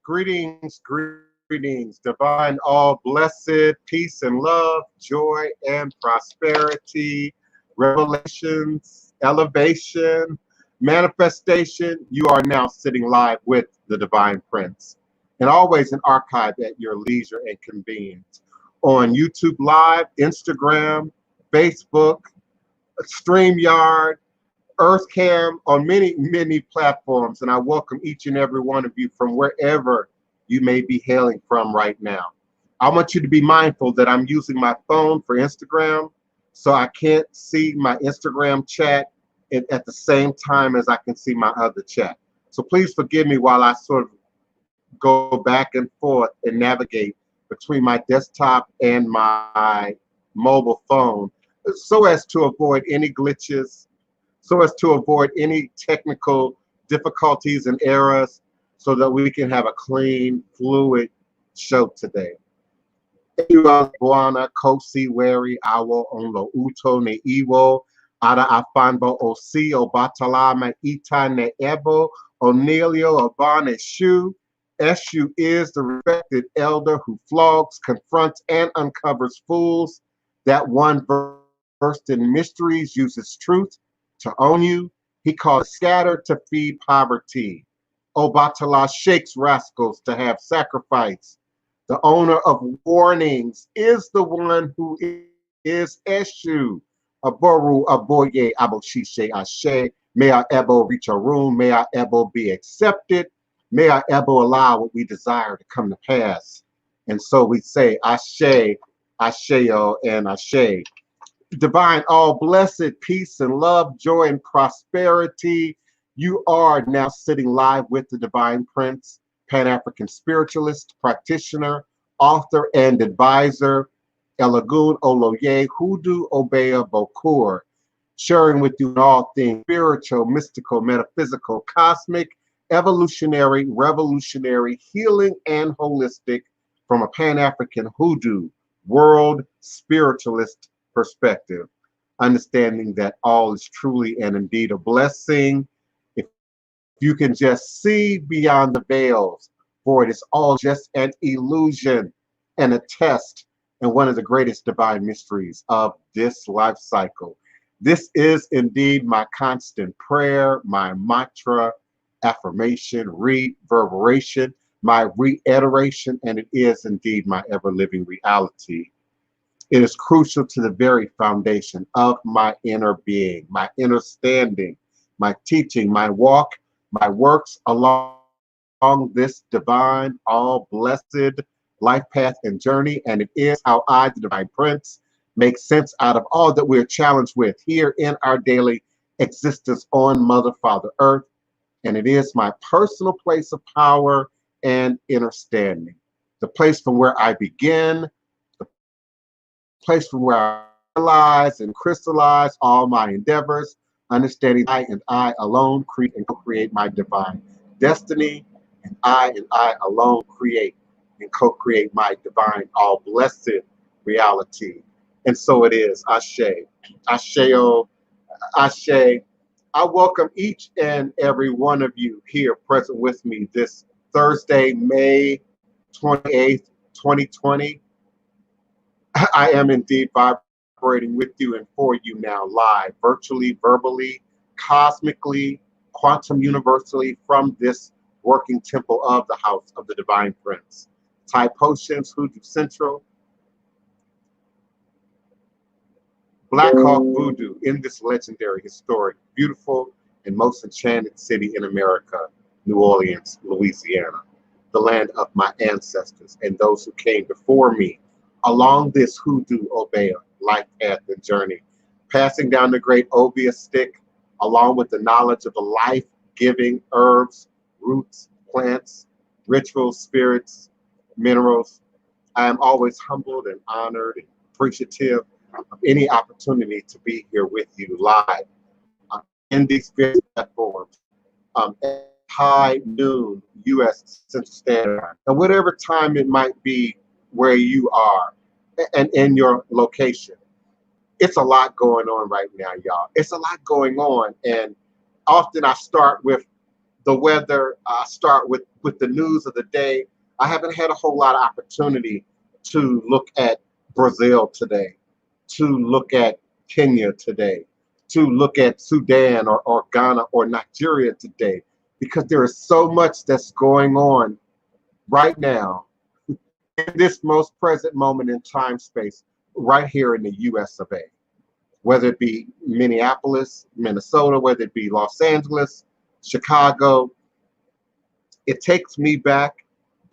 Greetings, greetings, divine, all blessed, peace and love, joy and prosperity, revelations, elevation, manifestation. You are now sitting live with the Divine Prince, and always an archive at your leisure and convenience on YouTube Live, Instagram, Facebook, StreamYard, EarthCam, on many, many platforms. And I welcome each and every one of you from wherever you may be hailing from right now. I want you to be mindful that I'm using my phone for Instagram, so I can't see my Instagram chat at the same time as I can see my other chat. So please forgive me while I sort of go back and forth and navigate between my desktop and my mobile phone so as to avoid any glitches, so as to avoid any technical difficulties and errors, so that we can have a clean, fluid show today. Buana, Kosi, Weri, Awo, Onlo, Uto, Ne Iwo, Ada Afanbo, Osi, Obatalama, Ita, Ne Ebo, Onelio, Obane, Shu. Eshu is the respected elder who flogs, confronts, and uncovers fools. That one versed in mysteries uses truth to own you. He calls scattered to feed poverty. Obatala shakes rascals to have sacrifice. The owner of warnings is the one who is Eshu. Aboru, Aboye, Aboshishe, Ashe. May our Ebo reach a room. May our Ebo be accepted. May our Ebo allow what we desire to come to pass. And so we say, Ashe, Asheo, and Ashe. Divine, all blessed, peace and love, joy and prosperity. You are now sitting live with the Divine Prince, Pan-African spiritualist, practitioner, author, and advisor, Elagun Oloye Hoodoo Obeya Bokur, sharing with you all things spiritual, mystical, metaphysical, cosmic, evolutionary, revolutionary, healing, and holistic from a Pan-African Hoodoo, world spiritualist perspective, understanding that all is truly and indeed a blessing. If you can just see beyond the veils, for it is all just an illusion and a test, and one of the greatest divine mysteries of this life cycle. This is indeed my constant prayer, my mantra, affirmation, reverberation, my reiteration, and it is indeed my ever-living reality. It is crucial to the very foundation of my inner being, my inner standing, my teaching, my walk, my works along this divine, all blessed life path and journey. And it is how I, the Divine Prince, make sense out of all that we're challenged with here in our daily existence on Mother, Father, Earth. And it is my personal place of power and inner standing, the place from where I begin, the place from where I realize and crystallize all my endeavors, understanding I and I alone create and co-create my divine destiny, and I alone create and co-create my divine, all blessed reality. And so it is. Ashe. Asheo. Ashe. I welcome each and every one of you here present with me this Thursday, May 28th, 2020. I am indeed vibrating with you and for you now, live, virtually, verbally, cosmically, quantum universally, from this working temple of the house of the Divine Prince. Thai Potions, Hoodoo Central, Black Hawk Voodoo, in this legendary, historic, beautiful, and most enchanted city in America, New Orleans, Louisiana, the land of my ancestors and those who came before me along this Hoodoo Obeya life path and journey, passing down the great Obeah stick along with the knowledge of the life-giving herbs, roots, plants, rituals, spirits, minerals. I am always humbled and honored and appreciative of any opportunity to be here with you live in these various platforms at high noon U.S. Central Standard Time, and whatever time it might be where you are and in your location. It's a lot going on right now, y'all. It's a lot going on. And often I start with the weather. I start with the news of the day. I haven't had a whole lot of opportunity to look at Brazil today, to look at Kenya today, to look at Sudan or Ghana or Nigeria today, because there is so much that's going on right now in this most present moment in time space right here in the US of A. Whether it be Minneapolis, Minnesota, whether it be Los Angeles, Chicago, it takes me back.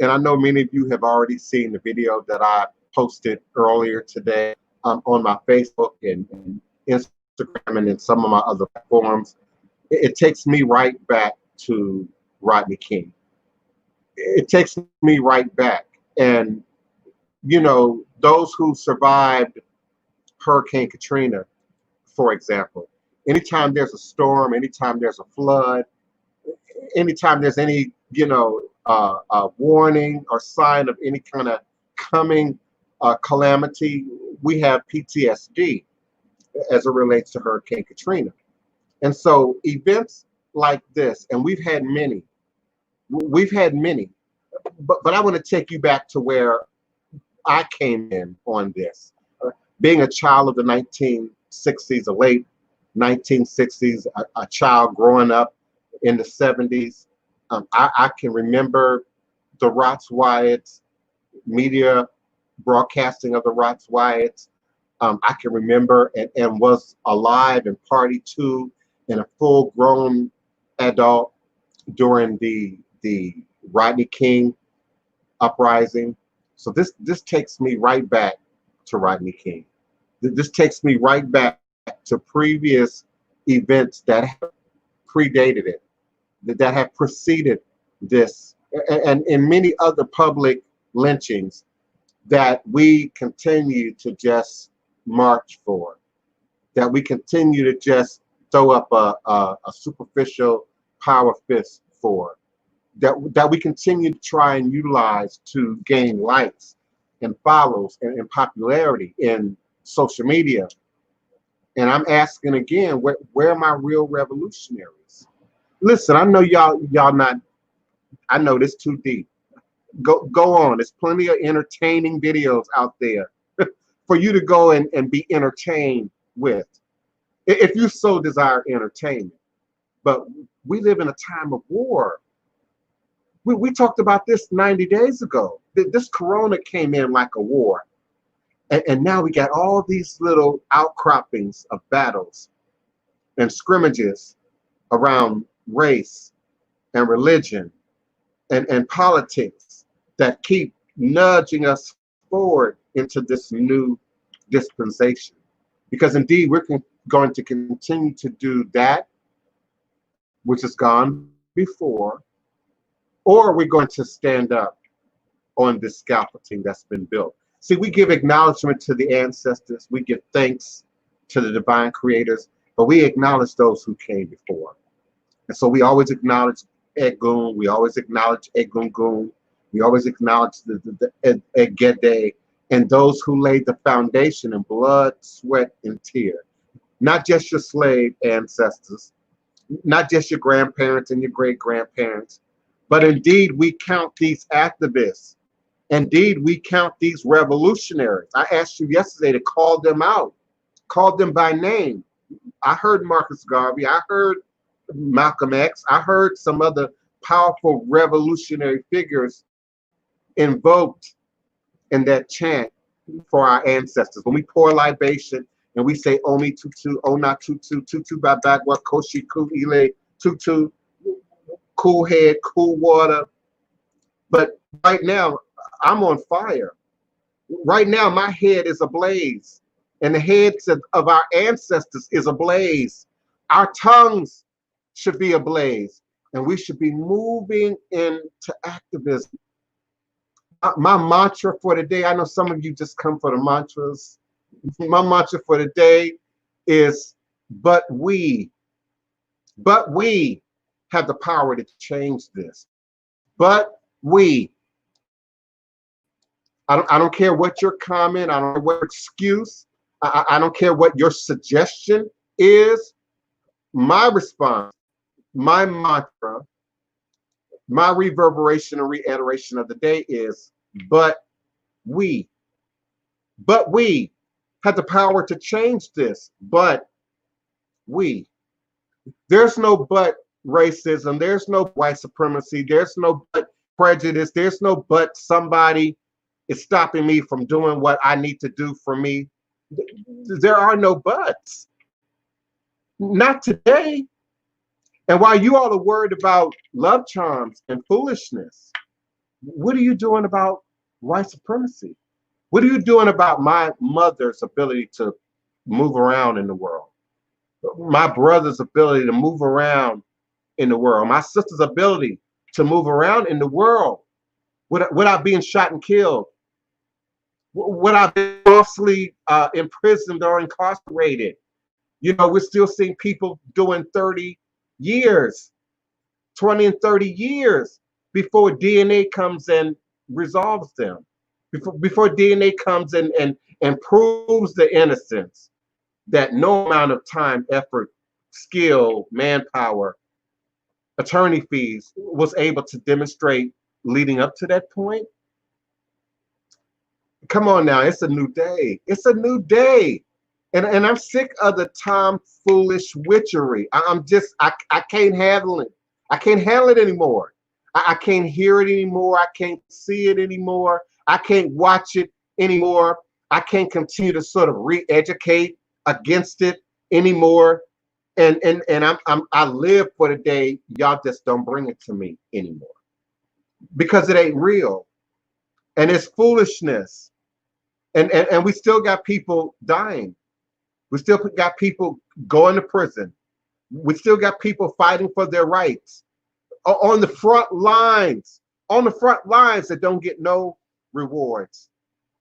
And I know many of you have already seen the video that I posted earlier today on my Facebook and Instagram and in some of my other platforms. It takes me right back to Rodney King. It takes me right back. And, you know, those who survived Hurricane Katrina, for example, anytime there's a storm, anytime there's a flood, anytime there's any, warning or sign of any kind of coming calamity, we have PTSD as it relates to Hurricane Katrina. And so events like this, and we've had many, but I want to take you back to where I came in on this. Being a child of the 1960s, the late 1960s, a child growing up in the 70s, I can remember the Rots riots, media broadcasting of the Rots riots. I can remember and was alive and party to and a full-grown adult during the Rodney King uprising. So this takes me right back to Rodney King. This takes me right back to previous events that have predated it, that have preceded this, and many other public lynchings that we continue to just march for, that we continue to just throw up a superficial power fist for, that we continue to try and utilize to gain likes and follows and popularity in social media. And I'm asking again, where are my real revolutionaries? Listen, I know y'all not, I know this too deep. Go on. There's plenty of entertaining videos out there for you to go and be entertained with, if you so desire entertainment. But we live in a time of war. We talked about this 90 days ago. This corona came in like a war. And now we got all these little outcroppings of battles and scrimmages around race and religion and politics that keep nudging us forward into this new dispensation. Because indeed, we're going to continue to do that which has gone before, or we're going to stand up on this scaffolding that's been built. See, we give acknowledgement to the ancestors, we give thanks to the divine creators, but we acknowledge those who came before. And so we always acknowledge Egun, we always acknowledge Egungun, we always acknowledge the Egede, and those who laid the foundation in blood, sweat, and tear. Not just your slave ancestors, not just your grandparents and your great-grandparents, but indeed we count these activists. Indeed, we count these revolutionaries. I asked you yesterday to call them out, call them by name. I heard Marcus Garvey, I heard Malcolm X, I heard some other powerful revolutionary figures invoked in that chant for our ancestors. When we pour libation and we say Omi Tutu, Ona Tutu, Tutu Babagwa, Koshi Ku Ile, Tutu, cool head, cool water. But right now, I'm on fire. Right now, my head is ablaze, and the heads of our ancestors is ablaze. Our tongues should be ablaze, and we should be moving into activism. My mantra for the day, I know some of you just come for the mantras. My mantra for the day is, but we have the power to change this. But we. I don't care what your comment, I don't care what your excuse, I don't care what your suggestion is. My response, my mantra, my reverberation and reiteration of the day is, but we, but we had the power to change this, but we. There's no but racism, there's no white supremacy, there's no but prejudice, there's no but somebody is stopping me from doing what I need to do for me. There are no buts. Not today. And while you all are worried about love charms and foolishness, what are you doing about white supremacy? What are you doing about my mother's ability to move around in the world? My brother's ability to move around in the world? My sister's ability to move around in the world without being shot and killed? Without being falsely imprisoned or incarcerated? You know, we're still seeing people doing 30 years, 20 and 30 years before DNA comes and resolves them. Before DNA comes and proves the innocence that no amount of time, effort, skill, manpower, attorney fees was able to demonstrate leading up to that point. Come on now, it's a new day. It's a new day. And I'm sick of the tomfoolish witchery. I can't handle it. I can't handle it anymore. I can't hear it anymore. I can't see it anymore. I can't watch it anymore. I can't continue to sort of re-educate against it anymore. And I live for the day y'all just don't bring it to me anymore. Because it ain't real. And it's foolishness. And we still got people dying. We still got people going to prison. We still got people fighting for their rights on the front lines, that don't get no rewards,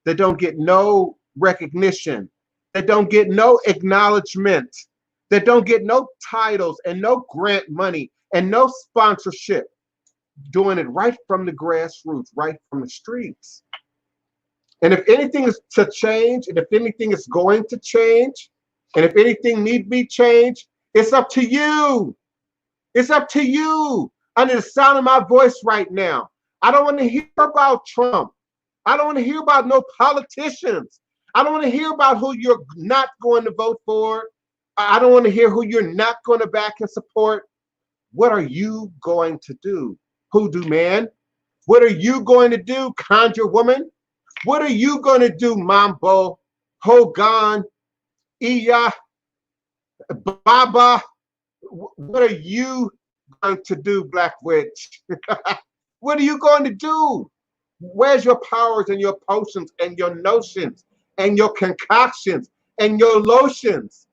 that don't get no recognition, that don't get no acknowledgement, that don't get no titles and no grant money and no sponsorship, doing it right from the grassroots, right from the streets. And if anything is to change, and if anything is going to change, and if anything need be changed, it's up to you. It's up to you. Under the sound of my voice right now, I don't want to hear about Trump. I don't want to hear about no politicians. I don't want to hear about who you're not going to vote for. I don't want to hear who you're not going to back and support. What are you going to do, Hoodoo man? What are you going to do, Conjure woman? What are you going to do, Mambo, Hogan, Iya, Baba? What are you going to do, Black Witch? What are you going to do? Where's your powers and your potions and your notions and your concoctions and your lotions?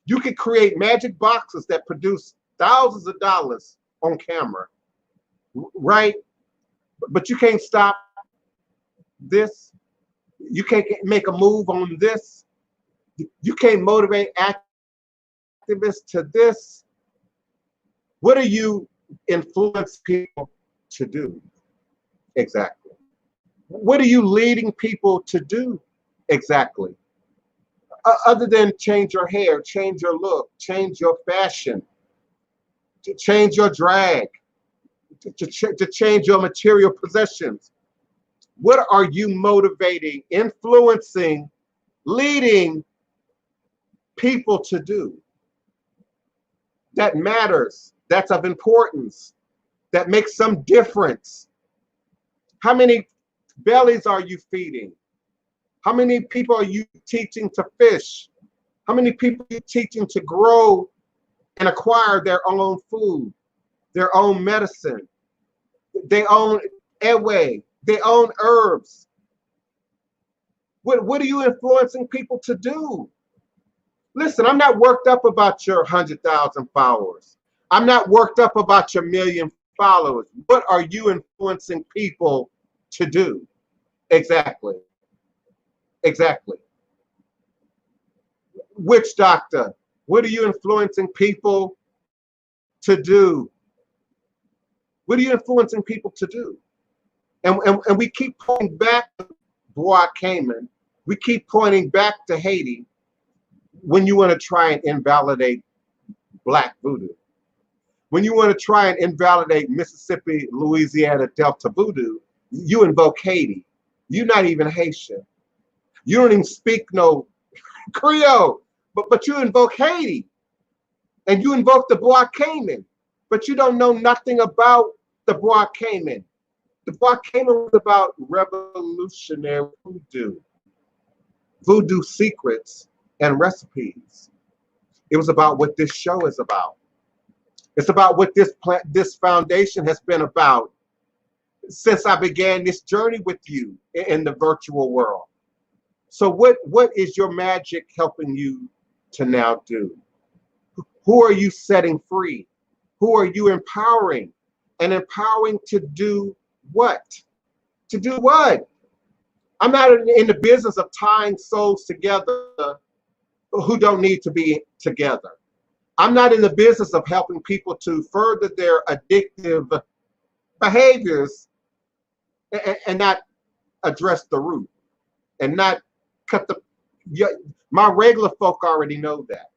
You can create magic boxes that produce thousands of dollars on camera, right? But you can't stop this. You can't make a move on this. You can't motivate activists to this. What are you influencing people to do? Exactly. What are you leading people to do? Exactly. Other than change your hair, change your look, change your fashion, to change your drag, to change your material possessions. What are you motivating, influencing, leading people to do that matters, that's of importance, that makes some difference? How many bellies are you feeding? How many people are you teaching to fish? How many people are you teaching to grow and acquire their own food, their own medicine, their own airway, their own herbs? What are you influencing people to do? Listen, I'm not worked up about your 100,000 followers. I'm not worked up about your 1,000,000 followers. What are you influencing people to do? Exactly. Exactly. Witch doctor, what are you influencing people to do? What are you influencing people to do? And we keep pointing back to Bois Cayman. We keep pointing back to Haiti when you want to try and invalidate Black Voodoo. When you want to try and invalidate Mississippi, Louisiana, Delta Voodoo, you invoke Haiti. You're not even Haitian. You don't even speak no Creole, but you invoke Haiti. And you invoke the Bois Cayman, but you don't know nothing about the Bois Cayman. The Bois Cayman was about revolutionary voodoo secrets and recipes. It was about what this show is about. It's about what this foundation has been about since I began this journey with you in the virtual world. So what is your magic helping you to now do? Who are you setting free? Who are you empowering? And empowering to do what? To do what? I'm not in the business of tying souls together who don't need to be together. I'm not in the business of helping people to further their addictive behaviors and not address the root and not cut the. My regular folk already know that.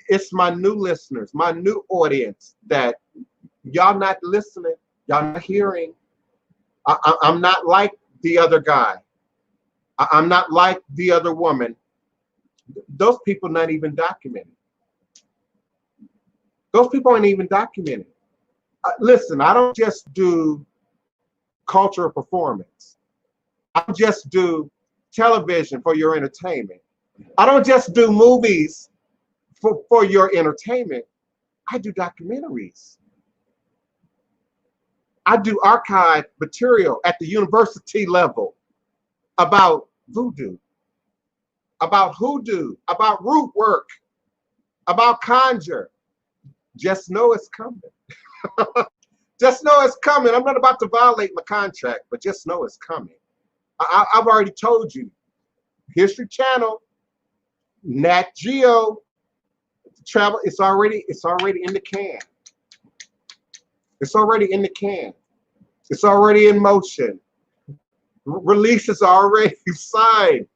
It's my new listeners, my new audience that y'all not listening, y'all not hearing. I'm not like the other guy. I'm not like the other woman. Those people not even documented. Those people aren't even documented. Listen, I don't just do cultural performance. I don't just do television for your entertainment. I don't just do movies for your entertainment. I do documentaries. I do archive material at the university level about voodoo, about hoodoo, about root work, about conjure. Just know it's coming. Just know it's coming. I'm not about to violate my contract, but just know it's coming. I've already told you. History Channel, Nat Geo, travel. It's already in the can. It's already in the can. It's already in motion. Release is already signed.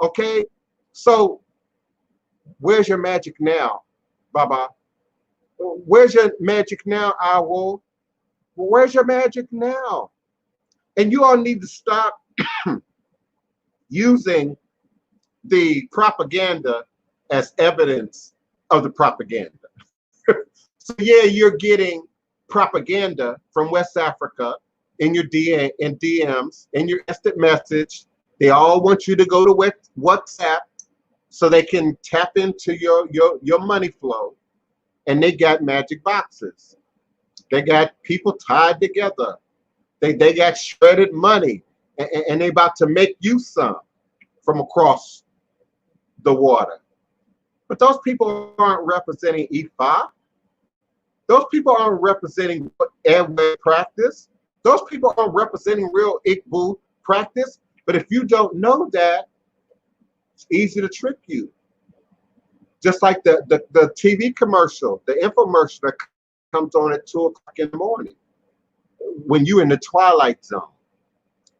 Okay? So where's your magic now, Baba? Where's your magic now, Owl? Where's your magic now? And you all need to stop using the propaganda as evidence of the propaganda. So yeah, you're getting propaganda from West Africa in your DMs, in your instant message. They all want you to go to WhatsApp so they can tap into your money flow. And they got magic boxes. They got people tied together. They got shredded money, and they about to make you some from across the water. But those people aren't representing Ifa. Those people aren't representing airway practice. Those people aren't representing real Igbo practice. But if you don't know that, it's easy to trick you. Just like the TV commercial, the infomercial that comes on at 2 o'clock in the morning, when you're in the twilight zone,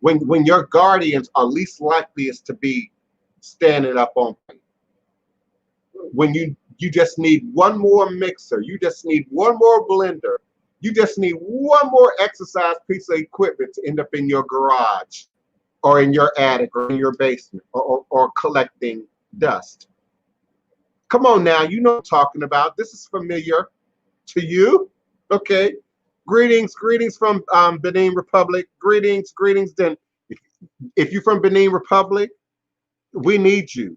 when your guardians are least likely is to be standing up on point, when you just need one more mixer, you just need one more blender, you just need one more exercise piece of equipment to end up in your garage or in your attic or in your basement or collecting dust. Come on now, you know what I'm talking about. This is familiar to you, okay? Greetings from Benin Republic. Greetings. Then, if you're from Benin Republic, we need you.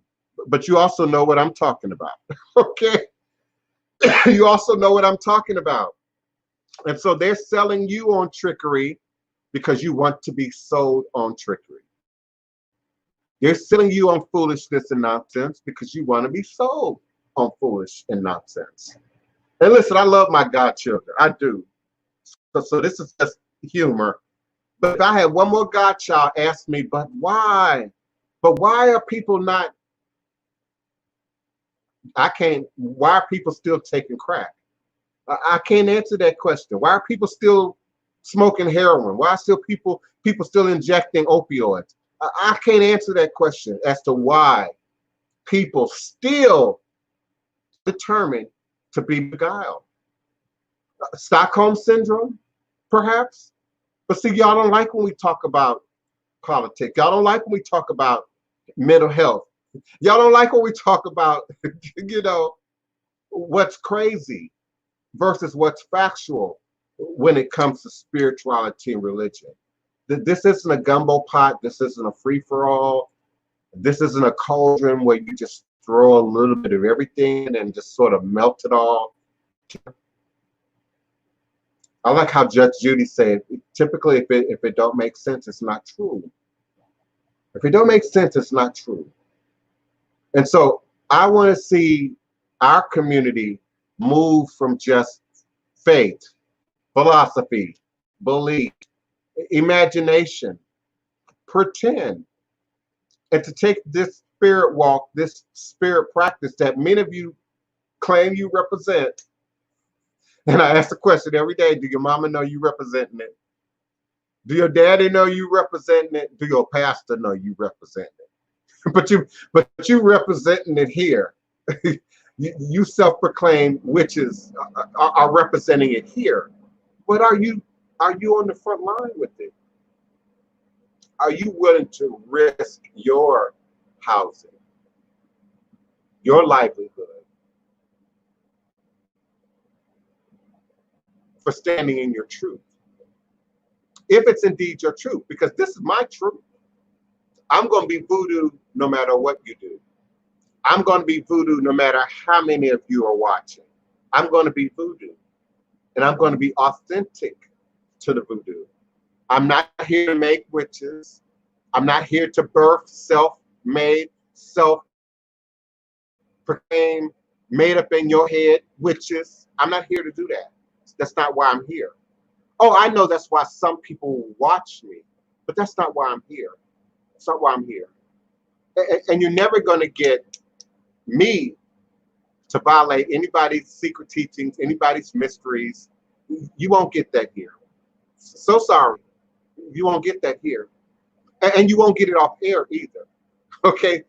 But you also know what I'm talking about, okay? You also know what I'm talking about. And so they're selling you on trickery because you want to be sold on trickery. They're selling you on foolishness and nonsense because you want to be sold on foolish and nonsense. And listen, I love my godchildren. I do. So this is just humor. But if I had one more godchild ask me, but why? But why are people not, why are people still taking crack? I can't answer that question. Why are people still smoking heroin? Why still people still injecting opioids? I can't answer that question as to why people still determined to be beguiled. Stockholm syndrome, perhaps. But see, y'all don't like when we talk about politics. Y'all don't like when we talk about mental health. Y'all don't like when we talk about, you know, what's crazy versus what's factual when it comes to spirituality and religion. This isn't a gumbo pot. This isn't a free for all. This isn't a cauldron where you just throw a little bit of everything and just sort of melt it all. I like how Judge Judy said, typically if it don't make sense, it's not true. If it don't make sense, it's not true. And so I want to see our community move from just faith, philosophy, belief, imagination, pretend, and to take this spirit walk, this spirit practice that many of you claim you represent. And I ask the question every day, do your mama know you representing it? Do your daddy know you representing it? Do your pastor know you representing it? but you representing it here. You self-proclaimed witches are representing it here. But are you on the front line with it? Are you willing to risk your housing, your livelihood, for standing in your truth? If it's indeed your truth, because this is my truth. I'm going to be voodoo no matter what you do. I'm going to be voodoo no matter how many of you are watching. I'm going to be voodoo, and I'm going to be authentic to the voodoo. I'm not here to make witches. I'm not here to birth self-made, self-proclaimed, made up in your head witches. I'm not here to do that. That's not why I'm here. Oh, I know that's why some people watch me, but that's not why I'm here. That's not why I'm here. And you're never going to get me to violate anybody's secret teachings, anybody's mysteries. You won't get that here. So sorry. You won't get that here. And you won't get it off air either. Okay?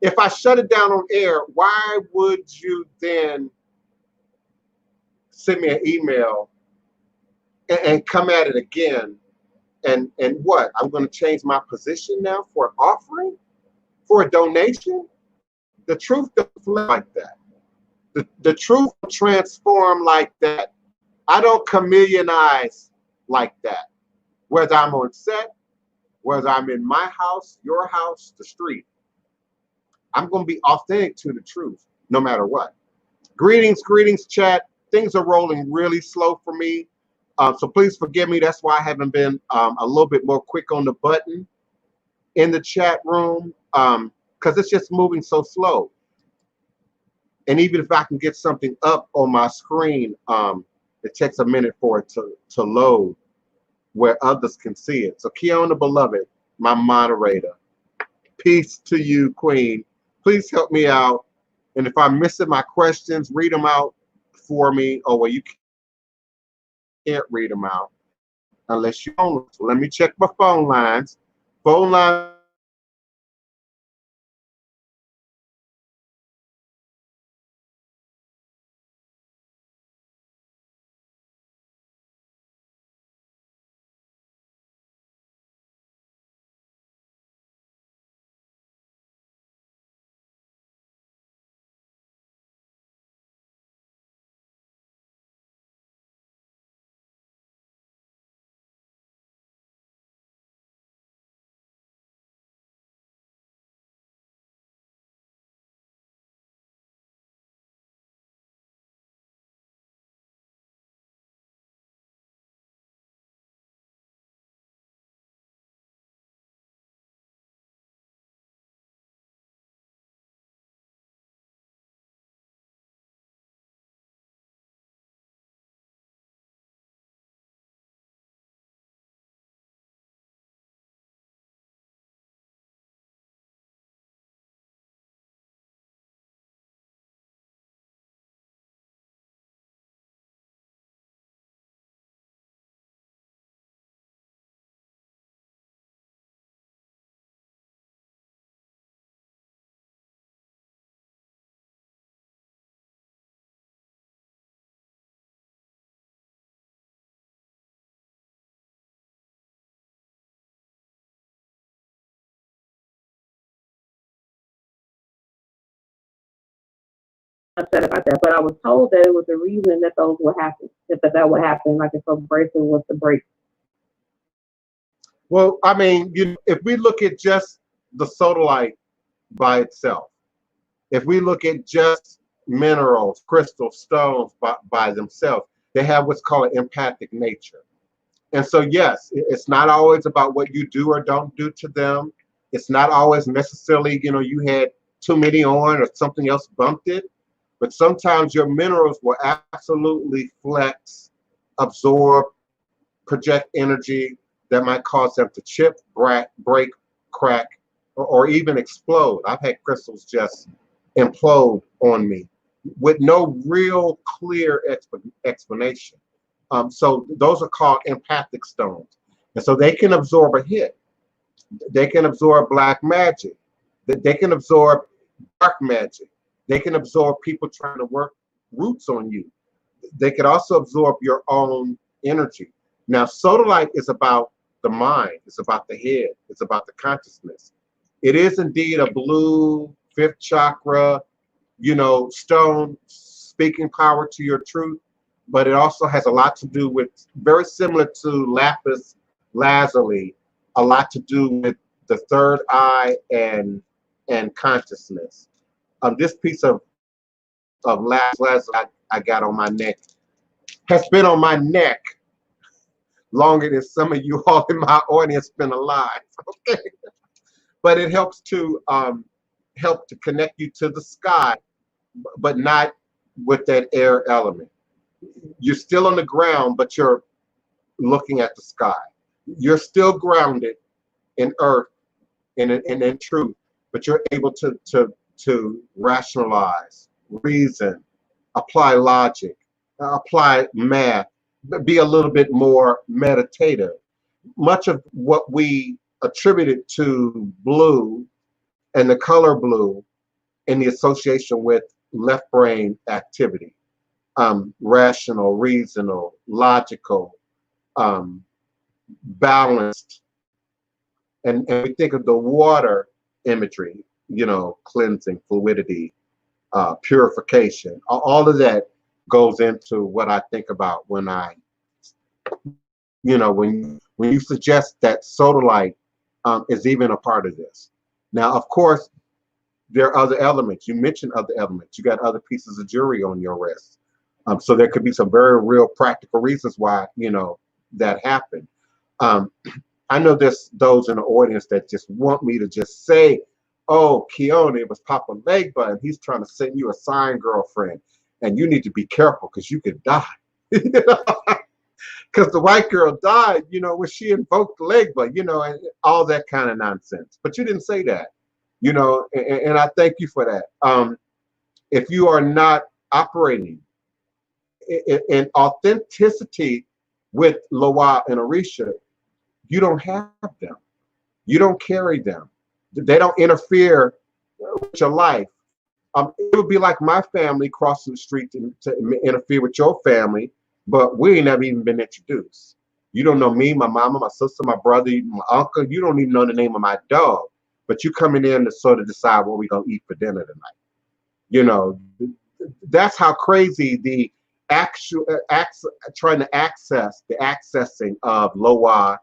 If I shut it down on air, why would you then send me an email and come at it again? And what? I'm going to change my position now for an offering? For a donation? The truth doesn't flip like that. The truth transform like that. I don't chameleonize like that. Whether I'm on set, whether I'm in my house, your house, the street, I'm going to be authentic to the truth, no matter what. Greetings, chat. Things are rolling really slow for me. So please forgive me. That's why I haven't been a little bit more quick on the button in the chat room, because it's just moving so slow. And even if I can get something up on my screen, it takes a minute for it to load where others can see it. So Kiona Beloved, my moderator, peace to you, Queen. Please help me out. And if I'm missing my questions, read them out for me. Oh, well, you can't read them out unless you own them. So let me check my phone lines. Phone lines upset about that. But I was told that it was the reason that those would happen, that would happen, like if a bracelet was to break. Well, I mean, if we look at just the sodalite by itself, if we look at just minerals, crystals, stones by themselves, they have what's called an empathic nature. And so, yes, it's not always about what you do or don't do to them. It's not always necessarily, you had too many on or something else bumped it. But sometimes your minerals will absolutely flex, absorb, project energy that might cause them to chip, break, crack, or even explode. I've had crystals just implode on me with no real clear explanation. So those are called empathic stones. And so they can absorb a hit. They can absorb black magic. They can absorb dark magic. They can absorb people trying to work roots on you. They can also absorb your own energy. Now, sodalite is about the mind. It's about the head. It's about the consciousness. It is indeed a blue fifth chakra, stone, speaking power to your truth, but it also has a lot to do with, very similar to lapis lazuli, a lot to do with the third eye and consciousness. This piece of lapis lazuli I got on my neck has been on my neck longer than some of you all in my audience been alive. Okay, but it helps to connect you to the sky, but not with that air element. You're still on the ground, but you're looking at the sky. You're still grounded in earth and in truth, but you're able to rationalize, reason, apply logic, apply math, be a little bit more meditative. Much of what we attributed to blue and the color blue in the association with left brain activity, rational, reasonable, logical, balanced, and we think of the water imagery, cleansing, fluidity, purification. All of that goes into what I think about when when you suggest that sodalite is even a part of this. Now, of course, there are other elements. You mentioned other elements. You got other pieces of jewelry on your wrist. So there could be some very real practical reasons why, that happened. I know there's those in the audience that just want me to just say, oh, Keone, it was Papa Legba, and he's trying to send you a sign, girlfriend, and you need to be careful because you could die. Because the white girl died, when she invoked Legba, and all that kind of nonsense. But you didn't say that, and I thank you for that. If you are not operating in authenticity with Loa and Orisha, you don't have them. You don't carry them. They don't interfere with your life. It would be like my family crossing the street to interfere with your family, but we ain't never even been introduced. You don't know me, my mama, my sister, my brother, my uncle. You don't even know the name of my dog, but you coming in to sort of decide what we're going to eat for dinner tonight. That's how crazy the trying to access the accessing of Loa,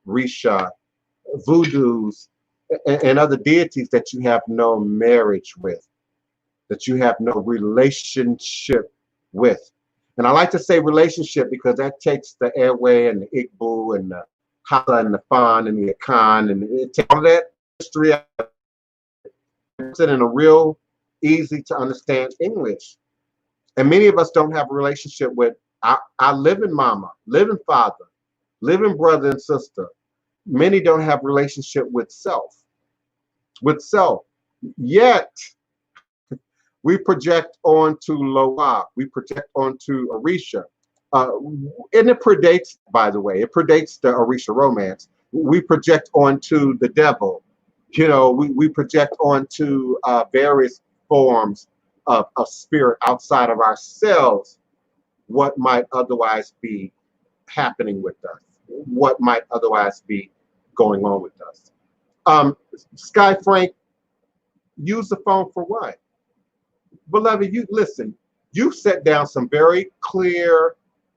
Risha, Voodoos, and other deities that you have no marriage with, that you have no relationship with. And I like to say relationship because that takes the airway and the Igbo and the Hata and the Fan and the Akan, and it takes all that history and puts it in a real easy to understand English. And many of us don't have a relationship with our living mama, living father, living brother and sister. Many don't have a relationship with self. Yet we project onto Loa, we project onto Orisha. And it predates, by the way, it predates the Orisha romance. We project onto the devil. We project onto various forms of spirit outside of ourselves, what might otherwise be happening with us, what might otherwise be going on with us. Sky Frank, use the phone for what? beloved, you listen, you set down some very clear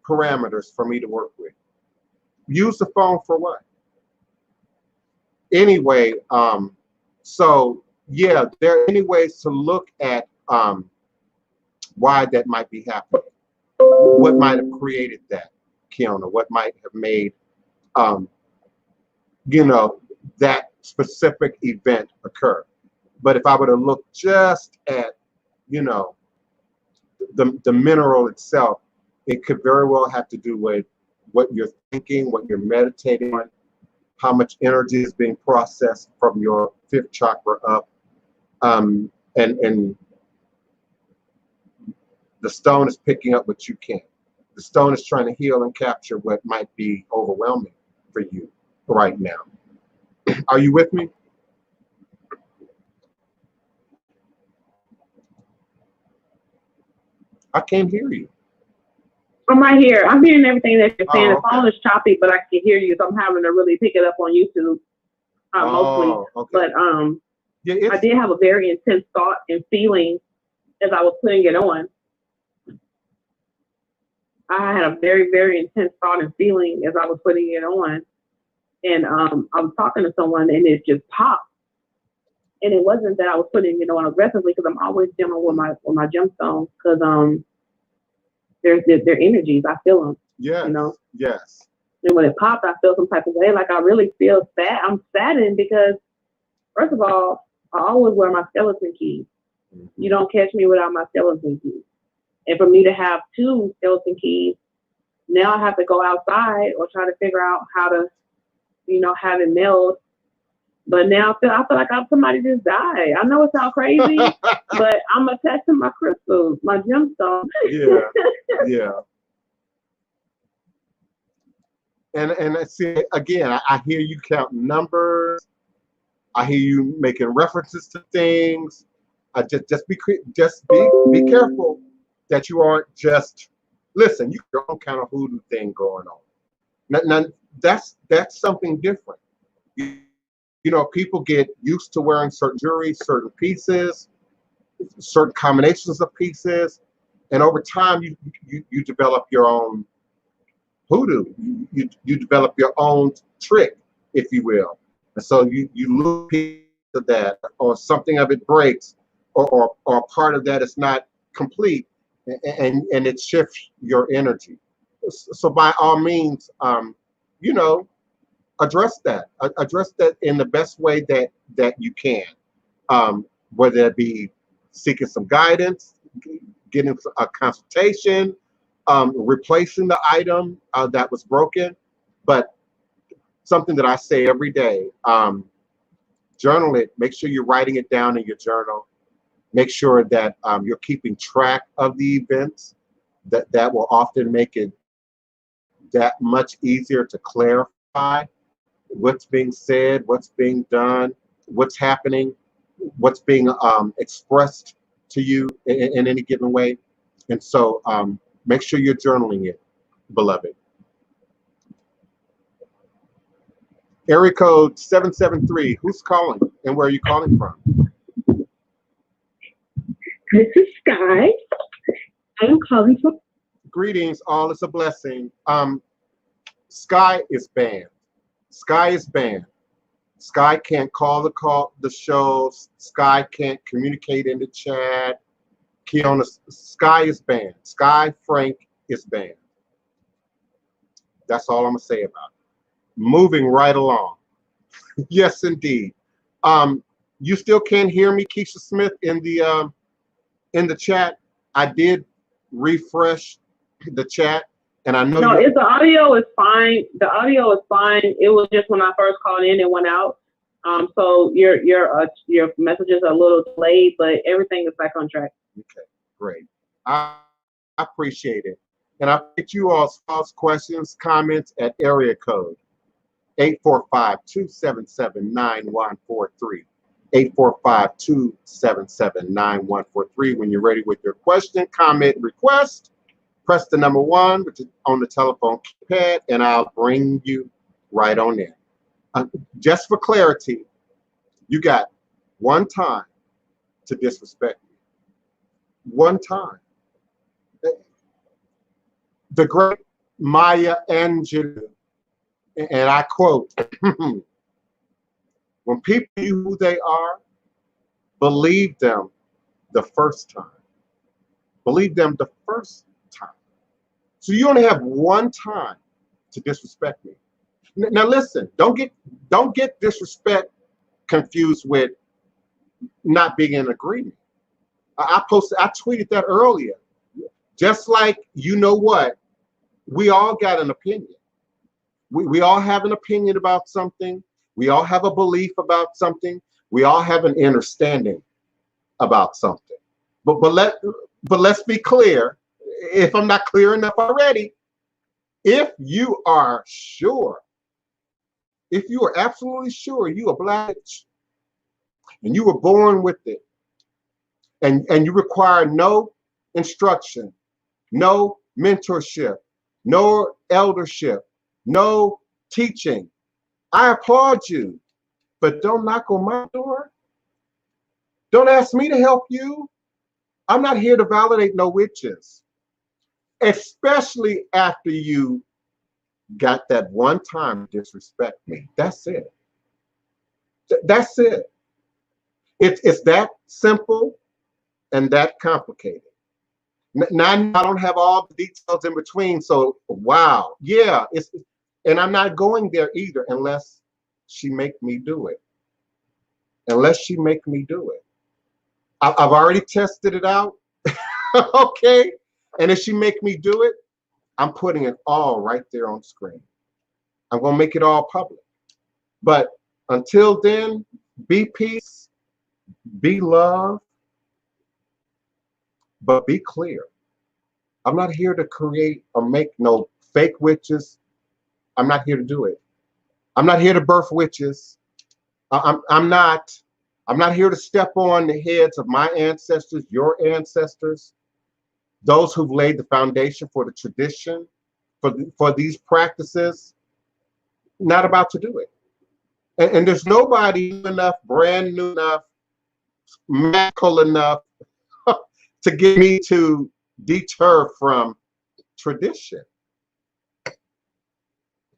parameters for me to work with. Use the phone for what? Anyway, so yeah, there are many ways to look at why that might be happening. What might have created that, Kiona? What might have made that specific event occur? But if I were to look just at, the mineral itself, it could very well have to do with what you're thinking, what you're meditating on, how much energy is being processed from your fifth chakra up, and the stone is picking up what you can. The stone is trying to heal and capture what might be overwhelming for you right now. Are you with me? I can't hear you. I'm right here. I'm hearing everything that you're saying. Oh, The phone is choppy, but I can hear you. So I'm having to really pick it up on YouTube mostly. Okay. But Yeah, I did have a very intense thought and feeling as I was putting it on. I had a very, very intense thought and feeling as I was putting it on. And I was talking to someone and it just popped. And it wasn't that I was putting it on aggressively, because I'm always dealing with my gemstones, because their energies, I feel them. yes, yes. And when it popped, I feel some type of way. Like I really feel sad. I'm saddened because, first of all, I always wear my skeleton keys. Mm-hmm. You don't catch me without my skeleton keys. And for me to have 2 skeleton keys, now I have to go outside or try to figure out how to, have it mailed. But now I feel like somebody just died. I know it sounds crazy, but I'm attached to my crystals, my gemstones. Yeah. And I see, again, I hear you counting numbers. I hear you making references to things. Just be careful that you aren't just, listen, you have your own kind of hoodoo thing going on. Now that's something different. People get used to wearing certain jewelry, certain pieces, certain combinations of pieces, and over time you develop your own hoodoo. You develop your own trick, if you will. And so you lose a piece of that, or something of it breaks, or part of that is not complete, and it shifts your energy. So by all means, address that in the best way that you can, whether it be seeking some guidance, getting a consultation, replacing the item that was broken. But something that I say every day, journal it. Make sure you're writing it down in your journal. Make sure that you're keeping track of the events. That will often make it that much easier to clarify what's being said, what's being done, what's happening, what's being expressed to you in any given way. And so make sure you're journaling it, beloved. Area code 773. Who's calling and where are you calling from? This is Sky. I'm calling from. Greetings, all is a blessing. Sky is banned. Sky is banned. Sky can't call the show. Sky can't communicate in the chat. Kiona, Sky is banned. Sky Frank is banned. That's all I'm gonna say about it. Moving right along. Yes, indeed. You still can't hear me, Keisha Smith, in the chat. I did refresh the chat, and I know. No, the audio is fine. The audio is fine. It was just when I first called in, it went out. So your messages are a little delayed, but everything is back on track. Okay, great. I appreciate it, and I appreciate you all's questions, comments at area code 845-277-9143. 845-277-9143. When you're ready with your question, comment, request, press the number 1, which is on the telephone keypad, and I'll bring you right on in. Just for clarity, you got one time to disrespect me. one time. The great Maya Angelou, and I quote, when people knew who they are, believe them the first time. Believe them the first time. So you only have one time to disrespect me. Now listen, don't get disrespect confused with not being in agreement. I tweeted that earlier. Just like, you know what, we all got an opinion. We all have an opinion about something. We all have a belief about something. We all have an understanding about something. But let's be clear. If I'm not clear enough already, if you are sure, if you are absolutely sure you are Black and you were born with it, and you require no instruction, no mentorship, no eldership, no teaching, I applaud you. But don't knock on my door. Don't ask me to help you. I'm not here to validate no witches, especially after you got that one time to disrespect me. That's it. That's it. It's that simple and that complicated. Now I don't have all the details in between, so wow, yeah, and I'm not going there either unless she make me do it. Unless she make me do it. I've already tested it out, okay? And if she make me do it, I'm putting it all right there on screen. I'm gonna make it all public. But until then, be peace, be love, but be clear. I'm not here to create or make no fake witches. I'm not here to do it. I'm not here to birth witches. I'm not here to step on the heads of my ancestors, your ancestors, those who've laid the foundation for the tradition, for these practices. Not about to do it. And there's nobody new enough, brand new enough, magical enough to get me to deter from tradition.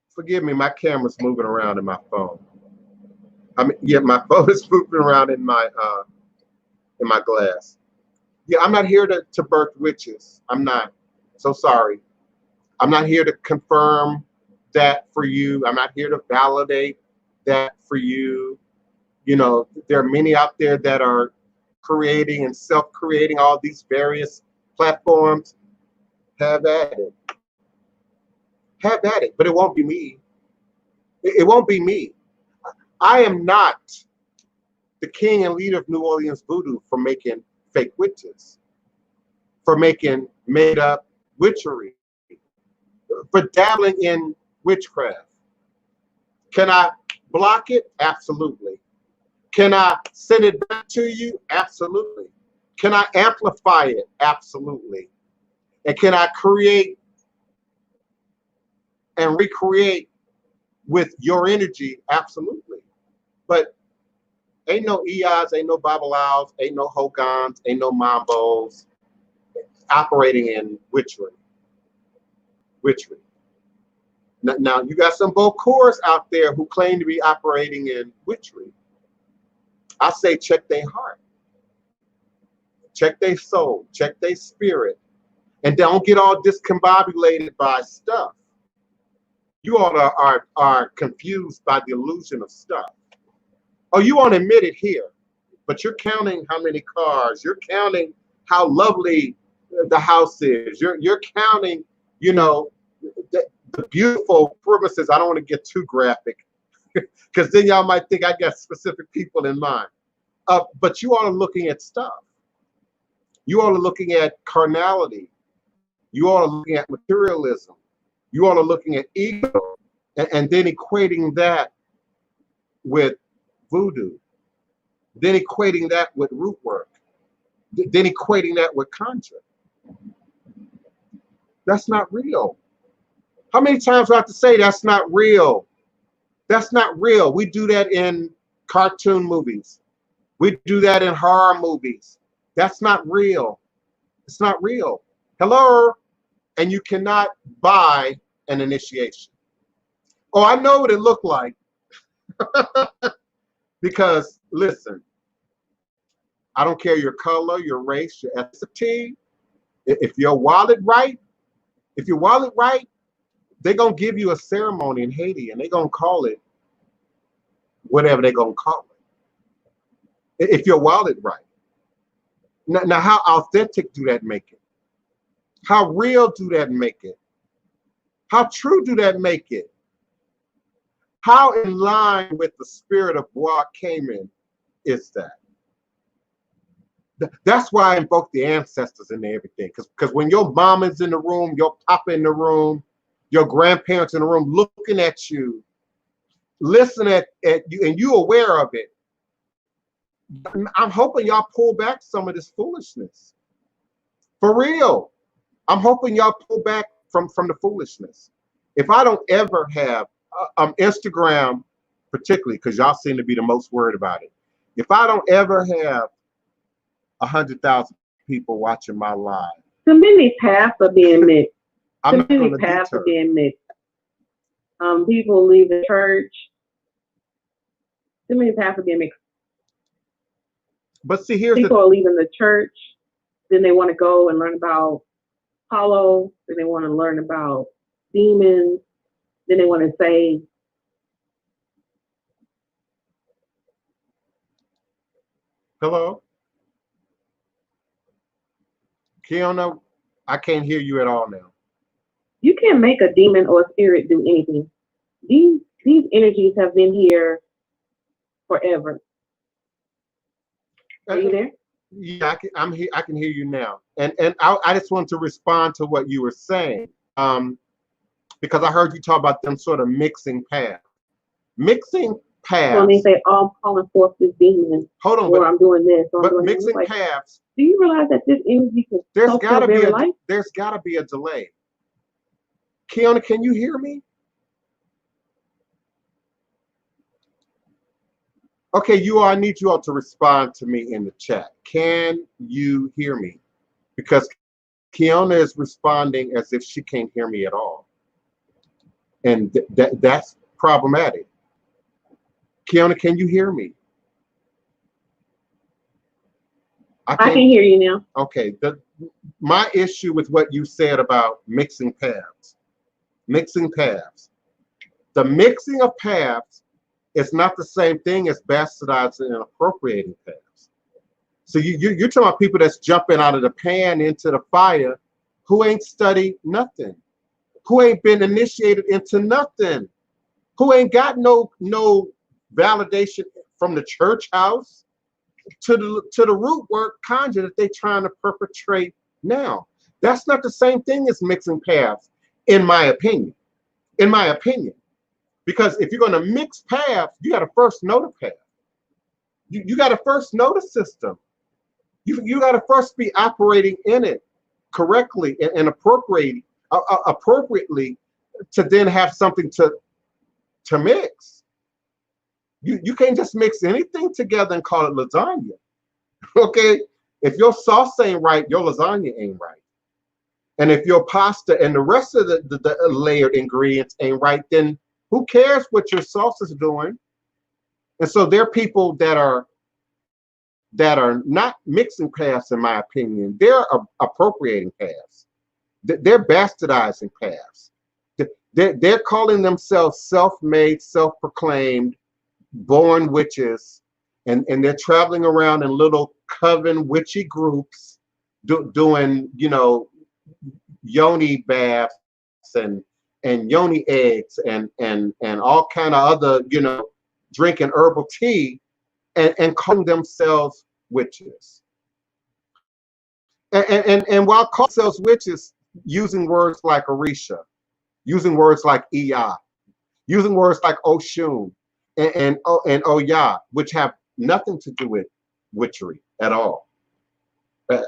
Forgive me, my camera's moving around in my phone. I mean, yeah, my phone is moving around in my glass. Yeah, I'm not here to birth witches. I'm not. So sorry. I'm not here to confirm that for you. I'm not here to validate that for you. You know, there are many out there that are creating and self-creating all these various platforms. Have at it. Have at it, but it won't be me. It won't be me. I am not the king and leader of New Orleans Voodoo for making fake witches, for making made-up witchery, for dabbling in witchcraft. Can I block it? Absolutely. Can I send it back to you? Absolutely. Can I amplify it? Absolutely. And can I create and recreate with your energy? Absolutely. But ain't no EIs, ain't no Babalawos, ain't no Hogans, ain't no Mambos operating in witchery. Witchery. Now you got some Bokors out there who claim to be operating in witchery. I say check their heart, check their soul, check their spirit, and don't get all discombobulated by stuff. You all are confused by the illusion of stuff. Oh, you won't admit it here, but you're counting how many cars, you're counting how lovely the house is, you're counting, you know, the beautiful premises. I don't want to get too graphic because then y'all might think I got specific people in mind. But you all are looking at stuff. You all are looking at carnality. You all are looking at materialism. You all are looking at ego, and then equating that with voodoo, then equating that with root work, then equating that with conjure. That's not real. How many times do I have to say that's not real? That's not real. We do that in cartoon movies. We do that in horror movies. That's not real. It's not real. Hello? And you cannot buy an initiation. Oh, I know what it looked like. Because, listen, I don't care your color, your race, your ethnicity. If your wallet right, they're going to give you a ceremony in Haiti and they're going to call it whatever they're going to call it. If your wallet right. Now, how authentic do that make it? How real do that make it? How true do that make it? How in line with the spirit of Bois Cayman is that? That's why I invoke the ancestors and everything. Because when your mama's in the room, your papa in the room, your grandparents in the room looking at you, listening at you, and you aware of it, I'm hoping y'all pull back some of this foolishness. For real. I'm hoping y'all pull back from the foolishness. If I don't ever have Instagram, particularly because y'all seem to be the most worried about it. If I don't ever have 100,000 people watching my live, too many paths are being mixed. I'm not too going many to paths are deter. being mixed. People leave the church. Too many paths are being mixed. But see, here's People are leaving the church. Then they want to go and learn about Apollo. Then they want to learn about demons. Then they want to say, hello? Kiana, I can't hear you at all now. you can't make a demon or a spirit do anything. These energies have been here forever. Are you there? Yeah, I'm here. I can hear you now. And I just want to respond to what you were saying. Because I heard you talk about them sort of mixing paths. Mixing paths. So when they say, "Oh, I'm calling forth this demon," hold on, or "I'm doing this," or "I'm doing mixing this," paths. Do you realize that this energy can There's soak gotta your be very a life? there's gotta be a delay. Kiana, can you hear me? Okay, you all, I need you all to respond to me in the chat. Can you hear me? Because Kiana is responding as if she can't hear me at all. And that's problematic. Kiana, can you hear me? I can hear you now. Okay, my issue with what you said about mixing paths. The mixing of paths is not the same thing as bastardizing and appropriating paths. So you're talking about people that's jumping out of the pan into the fire who ain't studied nothing, who ain't been initiated into nothing, who ain't got no validation from the church house to the root work conjure that they trying to perpetrate now. That's not the same thing as mixing paths, in my opinion. In my opinion. Because if you're going to mix paths, you got to first know the path. You got to first know the system. You got to first be operating in it correctly and appropriately to then have something to mix. You can't just mix anything together and call it lasagna. Okay? If your sauce ain't right, your lasagna ain't right. And if your pasta and the rest of the layered ingredients ain't right, then who cares what your sauce is doing? And so there are people that are not mixing paths, in my opinion. They're appropriating paths. They're bastardizing paths. They're calling themselves self-made, self-proclaimed, born witches, and they're traveling around in little coven witchy groups, doing yoni baths and yoni eggs and all kind of other drinking herbal tea and calling themselves witches. And while calling themselves witches, using words like Orisha, using words like Iya, using words like Oshun and Oya, which have nothing to do with witchery at all.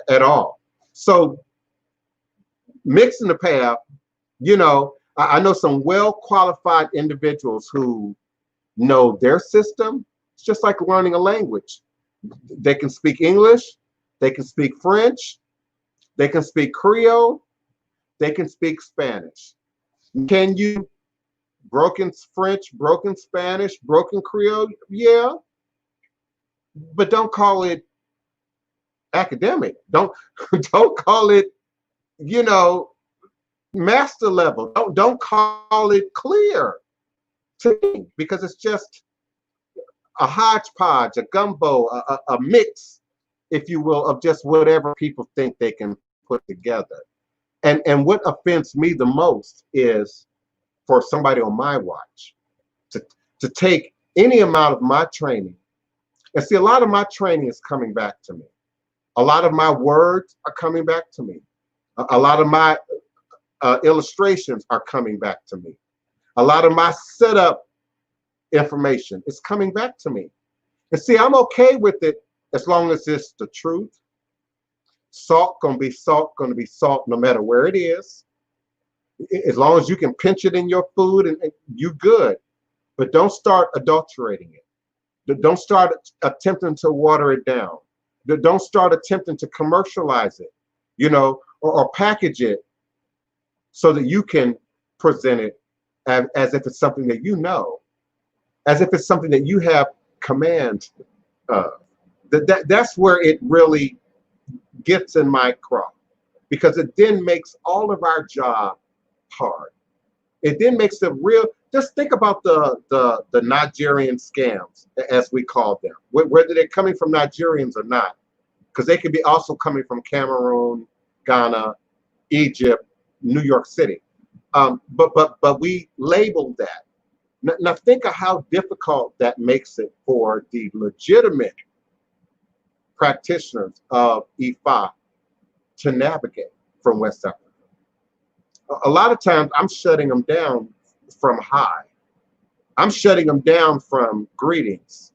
At all. So mixing the path, I know some well-qualified individuals who know their system. It's just like learning a language. They can speak English, they can speak French, They can speak Creole. They can speak Spanish. Can you broken French, broken Spanish, broken Creole? Yeah, but don't call it academic. Don't don't call it, you know, master level. Don't call it clear to me, because it's just a hodgepodge, a gumbo, a mix, if you will, of just whatever people think they can put together. And what offends me the most is for somebody on my watch to take any amount of my training, and see, a lot of my training is coming back to me. A lot of my words are coming back to me. A lot of my illustrations are coming back to me. A lot of my setup information is coming back to me. And see, I'm okay with it as long as it's the truth. Salt gonna be salt, gonna be salt no matter where it is. As long as you can pinch it in your food, and you good. But don't start adulterating it. Don't start attempting to water it down. Don't start attempting to commercialize it, you know, or package it so that you can present it as if it's something that you know, as if it's something that you have command of. That's where it really gets in my craw, because it then makes all of our job hard. It then makes it real. Just think about the Nigerian scams, as we call them, whether they're coming from Nigerians or not, because they could be also coming from Cameroon, Ghana, Egypt, New York City. But we label that. Now think of how difficult that makes it for the legitimate practitioners of Ifa to navigate from West Africa. A lot of times I'm shutting them down from hi. I'm shutting them down from greetings.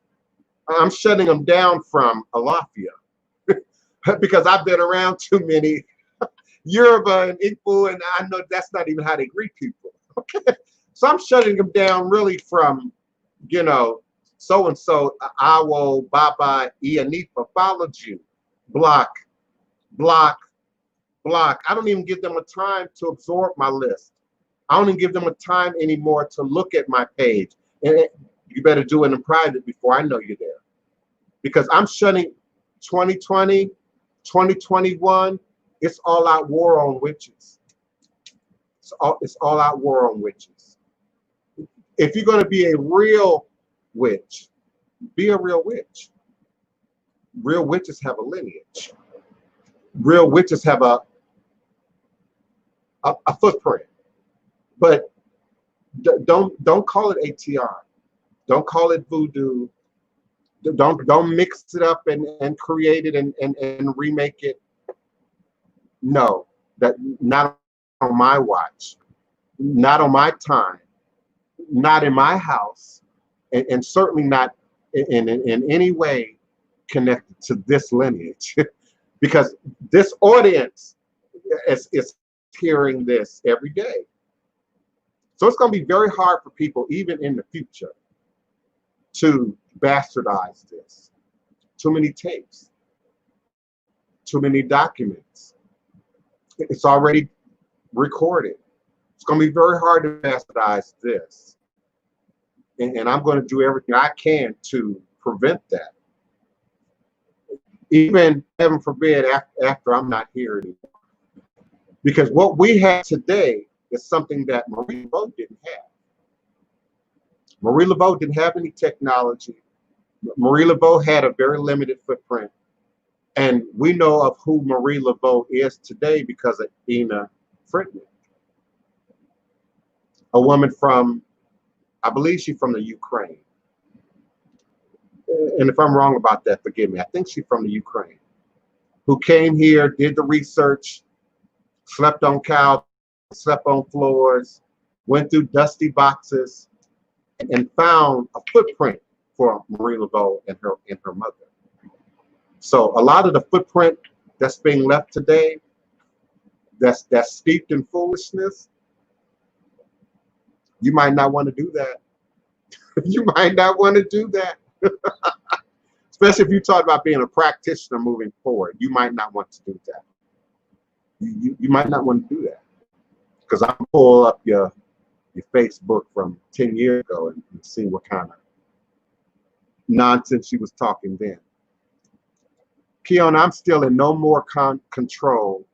I'm shutting them down from alafia because I've been around too many Yoruba and Igbo, and I know that's not even how they greet people. Okay, so I'm shutting them down really from, you know, so and so, Awo, Baba, Ianifa, followed you, block, block, block. I don't even give them a time to absorb my list. I don't even give them a time anymore to look at my page. And you better do it in private before I know you're there. Because I'm shutting 2020, 2021, it's all out war on witches. It's all out war on witches. If you're going to be a real witch, be a real witch. Real witches have a lineage. Real witches have a footprint. But don't call it ATR. Don't call it voodoo. Don't mix it up and create it and remake it. No, that not on my watch, not on my time, not in my house, and certainly not in any way connected to this lineage. Because this audience is hearing this every day. So it's going to be very hard for people, even in the future, to bastardize this. Too many tapes, too many documents. It's already recorded. It's going to be very hard to bastardize this. And I'm going to do everything I can to prevent that. Even, heaven forbid, after I'm not here anymore. Because what we have today is something that Marie Laveau didn't have. Marie Laveau didn't have any technology. Marie Laveau had a very limited footprint. And we know of who Marie Laveau is today because of Ina Friedman, a woman from, I believe she's from the Ukraine. And if I'm wrong about that, forgive me. I think she's from the Ukraine, who came here, did the research, slept on couches, slept on floors, went through dusty boxes, and found a footprint for Marie Laveau and her mother. So a lot of the footprint that's being left today, that's steeped in foolishness, you might not want to do that. You might not want to do that. Especially if you talk about being a practitioner moving forward, you might not want to do that. you might not want to do that, because I'll pull up your Facebook from 10 years ago and see what kind of nonsense she was talking then. Keon, I'm still in no more control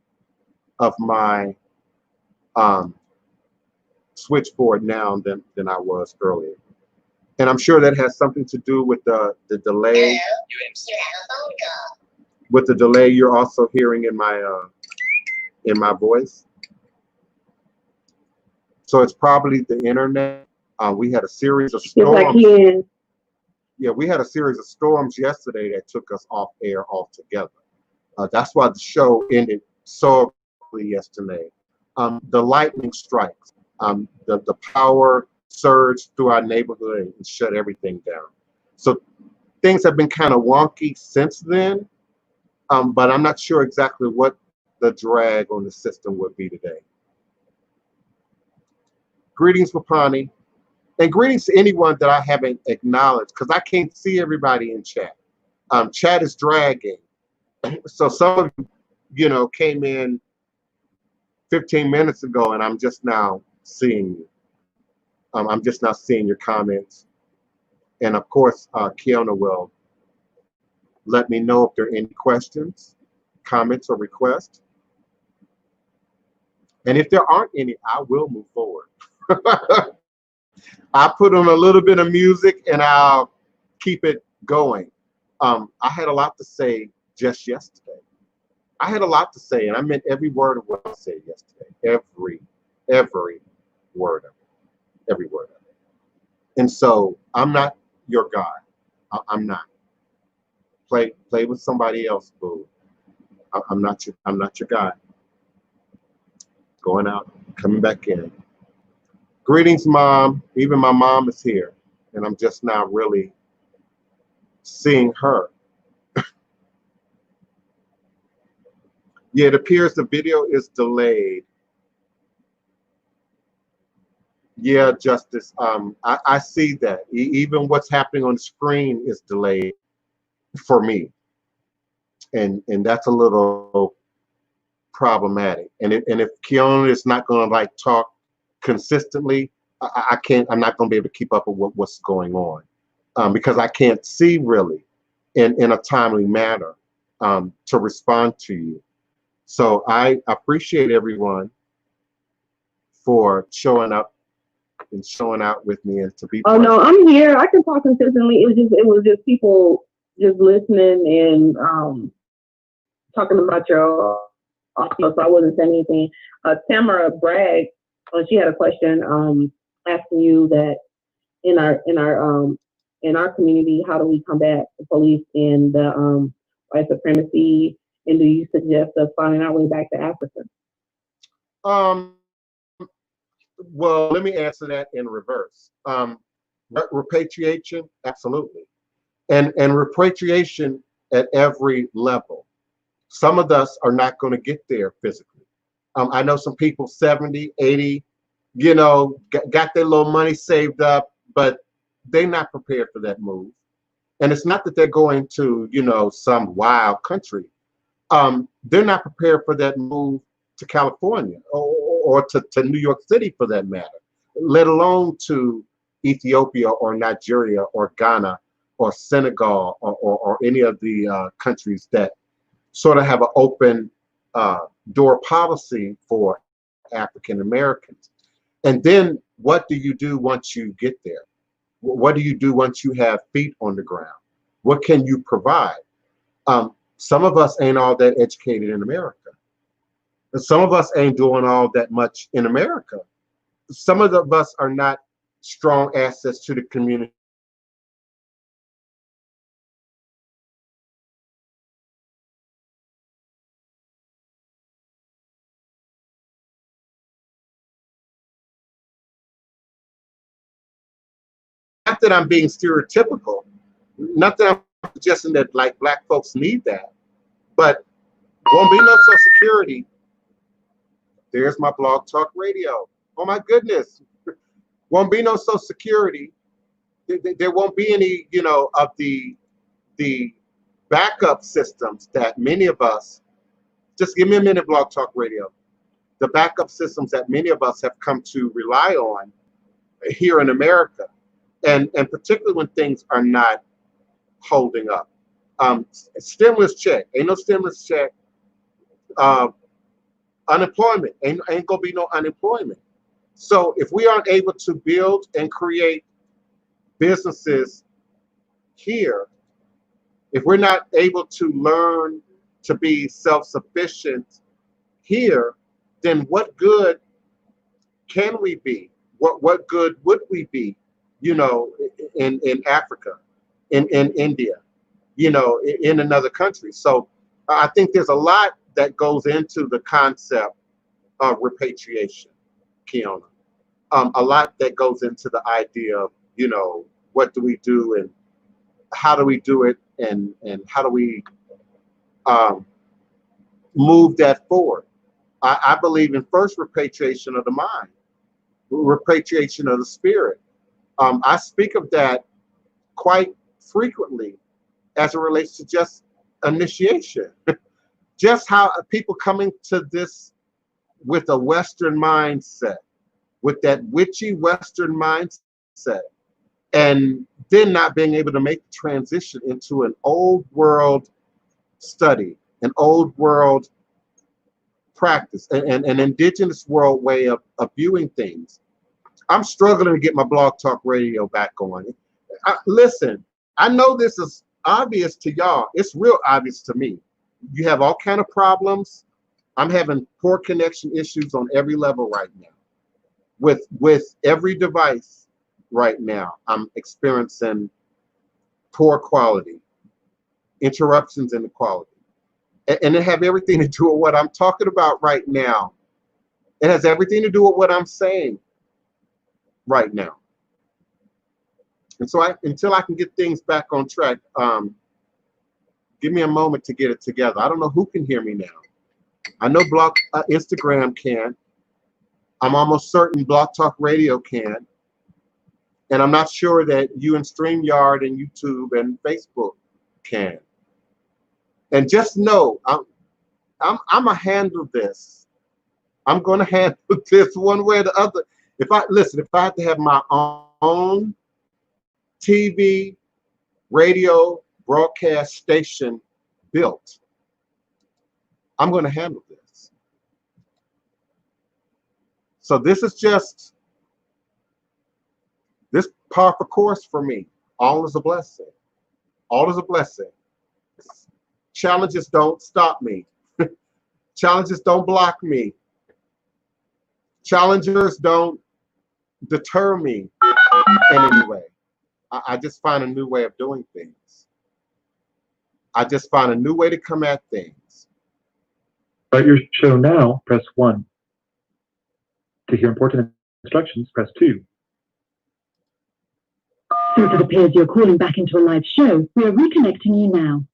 of my switchboard now than I was earlier. And I'm sure that has something to do with the delay. With the delay you're also hearing in my voice. So it's probably the internet. We had a series of storms. Yeah, we had a series of storms yesterday that took us off air altogether. That's why the show ended so early yesterday. The lightning strikes, the power surged through our neighborhood and shut everything down. So things have been kind of wonky since then, but I'm not sure exactly what the drag on the system would be today. Greetings, Papani, and greetings to anyone that I haven't acknowledged, because I can't see everybody in chat. Chat is dragging. So some of you, came in 15 minutes ago, and I'm just now seeing you. I'm just now seeing your comments. And of course, Kiona will let me know if there are any questions, comments, or requests. And if there aren't any, I will move forward. I'll put on a little bit of music and I'll keep it going. I had a lot to say just yesterday. I had a lot to say, and I meant every word of what I said yesterday. Every word of it. Every word of it. And so I'm not your God. I'm not. Play with somebody else, boo. I'm not your guy. Going out, coming back in. Greetings, Mom. Even my mom is here, and I'm just now really seeing her. Yeah, it appears the video is delayed. Yeah, Justice. I see that. Even what's happening on the screen is delayed for me, and that's a little problematic. And if Kiona is not going to talk consistently, I can't. I'm not going to be able to keep up with what's going on, because I can't see really in a timely manner to respond to you. So I appreciate everyone for showing up and showing out with me and to be. Oh no, I'm here. I can talk consistently. It was just people just listening and talking about your audio, so I wasn't saying anything. Tamara Bragg, she had a question asking you that in our community, how do we combat the police and the white supremacy, and do you suggest us finding our way back to Africa? Well, let me answer that in reverse. Repatriation, absolutely. And repatriation at every level. Some of us are not going to get there physically. I know some people 70, 80, got their little money saved up, but they're not prepared for that move. And it's not that they're going to, some wild country. They're not prepared for that move to California or to New York City for that matter, let alone to Ethiopia or Nigeria or Ghana or Senegal or any of the countries that sort of have an open door policy for African Americans. And then what do you do once you get there? What do you do once you have feet on the ground? What can you provide? Some of us ain't all that educated in America. And some of us ain't doing all that much in America. Some of us are not strong assets to the community. Not that I'm being stereotypical, not that I'm suggesting that black folks need that, but won't be no Social Security. There's my Blog Talk Radio. Oh my goodness. Won't be no Social Security. There won't be any, of the backup systems that many of us just give me a minute, Blog Talk Radio. The backup systems that many of us have come to rely on here in America, and particularly when things are not holding up. Stimulus check, ain't no stimulus check. Unemployment, ain't gonna be no unemployment. So if we aren't able to build and create businesses here, if we're not able to learn to be self-sufficient here, then what good can we be? What good would we be, you know, in Africa, in India, you know, in another country? So I think there's a lot that goes into the concept of repatriation, Kiona. A lot that goes into the idea of, you know, what do we do and how do we do it, and how do we move that forward? I believe in first repatriation of the mind, repatriation of the spirit. I speak of that quite frequently as it relates to just initiation, just how people coming to this with a Western mindset, with that witchy Western mindset, and then not being able to make the transition into an old world study, an old world practice, and an indigenous world way of viewing things. I'm struggling to get my Blog Talk Radio back on. Listen, I know this is obvious to y'all. It's real obvious to me. You have all kind of problems. I'm having poor connection issues on every level right now. With every device right now, I'm experiencing poor quality, interruptions in the quality. And it have everything to do with what I'm talking about right now. It has everything to do with what I'm saying right now. And so until I can get things back on track, give me a moment to get it together. I don't know who can hear me now. I know Instagram can. I'm almost certain Blog Talk Radio can. And I'm not sure that you and StreamYard and YouTube and Facebook can. And just know, I'm gonna handle this. I'm gonna handle this one way or the other. If I had to have my own TV, radio, broadcast station built, I'm gonna handle this. So this is just this powerful course for me. All is a blessing. All is a blessing. Challenges don't stop me. Challenges don't block me. Challengers don't deter me in any way. I just find a new way of doing things. I just find a new way to come at things. Start your show now, press 1. To hear important instructions, press 2. Since it appears you're calling back into a live show, we are reconnecting you now.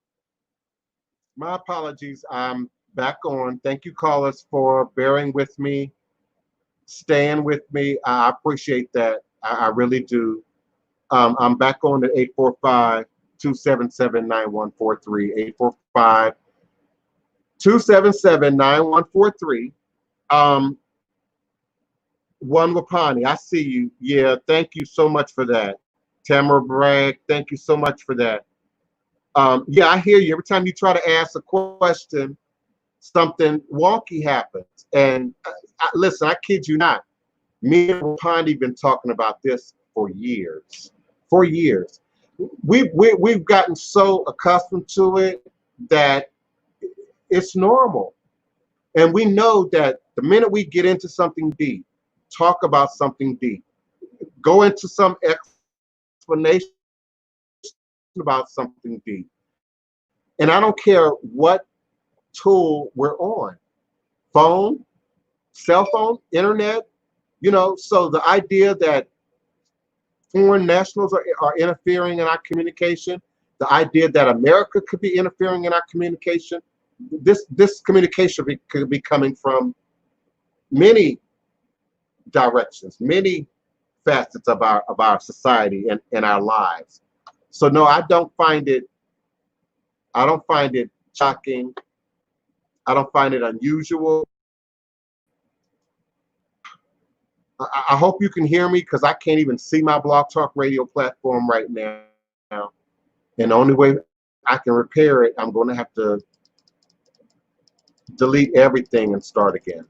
My apologies. I'm back on. Thank you, callers, for bearing with me, staying with me. I appreciate that. I really do. I'm back on at 845-277-9143. 845-277-9143. One Wapani, I see you. Yeah, thank you so much for that. Tamara Bragg, thank you so much for that. Yeah, I hear you. Every time you try to ask a question, something wonky happens. And listen, I kid you not. Me and Wapani been talking about this for years. For years. We've gotten so accustomed to it that it's normal. And we know that the minute we get into something deep, talk about something deep, go into some explanation about something deep, and I don't care what tool we're on, phone, cell phone, internet, you know, so the idea that foreign nationals are interfering in our communication, the idea that America could be interfering in our communication, this communication could be coming from many directions, many facets of our society and our lives. So no, I don't find it shocking. I don't find it unusual. I hope you can hear me because I can't even see my Blog Talk Radio platform right now. And the only way I can repair it, I'm going to have to delete everything and start again.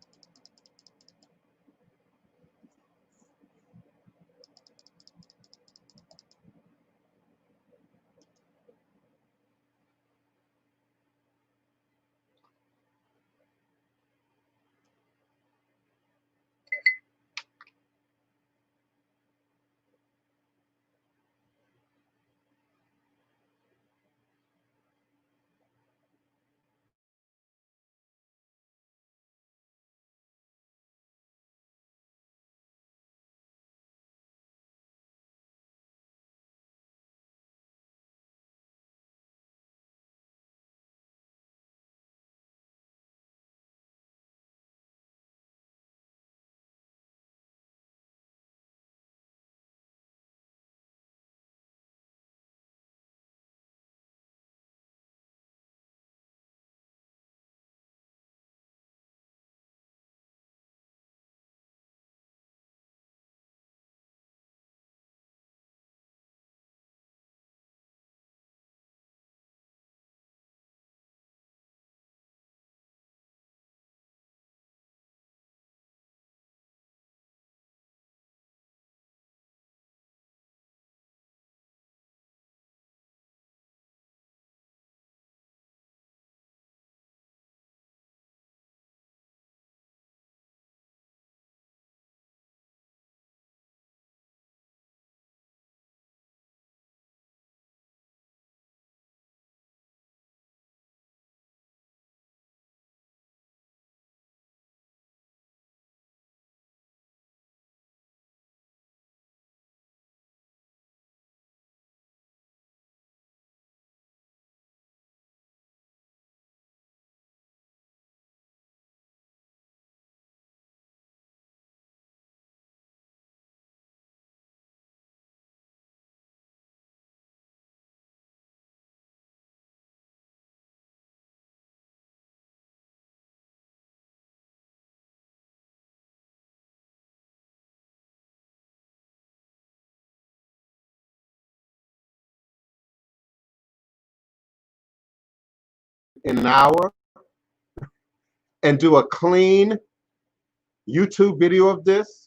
In an hour and do a clean YouTube video of this,